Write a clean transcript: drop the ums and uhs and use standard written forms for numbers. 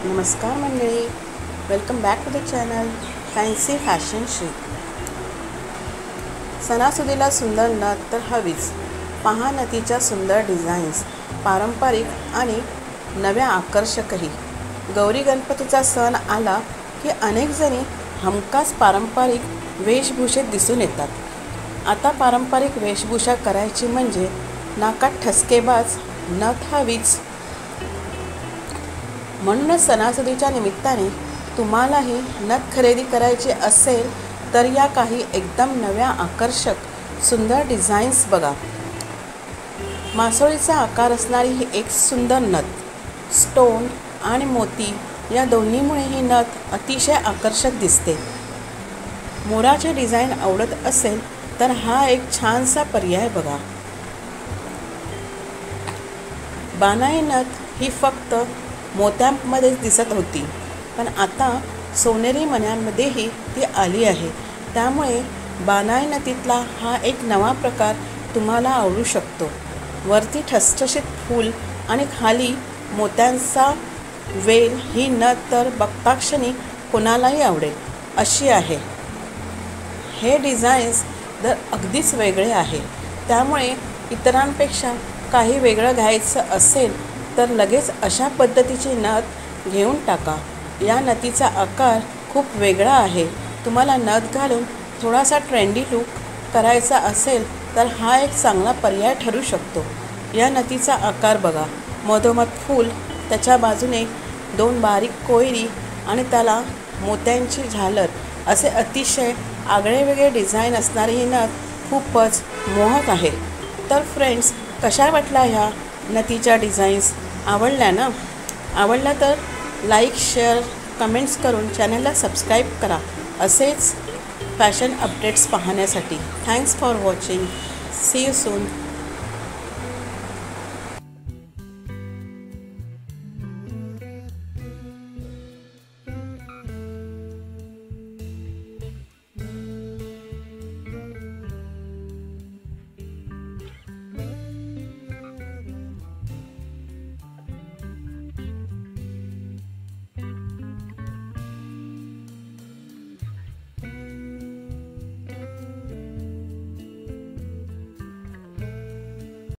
नमस्कार मंडळी, welcome back to the channel fancy fashion Shri. सणासुदीला सुंदर नथ तर हवीच. पहा नथीच्या सुंदर डिझाईन्स, पारंपरिक आणि नव्या आकर्षकही. गौरी गणपतीचा सण आला की अनेक जणी हमखास पारंपरिक वेशभूषेत दिसून येतात. आता पारंपरिक वेशभूषा करायची म्हणजे नाकात ठसकेबाज नथ हवीच. म्हणूनच सणासुदीच्या निमित्ताने तुम्हालाही नथ खरेदी करायची असेल तर या काही एकदम नव्या आकर्षक सुंदर डिझाईन्स बघा. मासोळीचा आकार असणारी ही एक सुंदर नथ, स्टोन आणि मोती या दोन्हीमुळे ही नथ अतिशय आकर्षक दिसते. मोराचे डिझाईन आवडत असेल तर हा एक छानसा पर्याय बघा. बानाई नथ ही फक्त मोत्यांमध्येच दिसत होती, पण आता सोनेरी मण्यांमध्येही ती आली आहे. त्यामुळे बानाई नथीतला हा एक नवा प्रकार तुम्हाला आवडू शकतो. वरती ठसठशीत फूल आणि खाली मोत्यांचा वेल ही नथ तर बघताक्षणी कोणालाही आवडेल अशी आहे. हे डिझाईन्स तर अगदीच वेगळे आहे, त्यामुळे इतरांपेक्षा काही वेगळं घ्यायचं असेल तर लगेच अशा पद्धतीची नथ घेऊन टाका. या नथीचा आकार खूप वेगळा आहे. तुम्हाला नथ घालून थोडासा ट्रेंडी लूक करायचा असेल तर हा एक चांगला पर्याय ठरू शकतो. या नथीचा आकार बघा. मधोमध फूल, त्याच्या बाजूने 2 बारीक कोयरी आणि त्याला मोत्यांची झालर असे अतिशय आगळेवेगळे डिझाईन असणारी ही नथ खूपच मोहक आहे. तर फ्रेंड्स, कशा वाटल्या ह्या नथीच्या डिझाईन्स? आवडल्या ना? आवडल्या तर लाईक, शेअर, कमेंट्स करून चॅनलला सबस्क्राईब करा असेच फॅशन अपडेट्स पाहण्यासाठी. Thanks for watching. See you soon.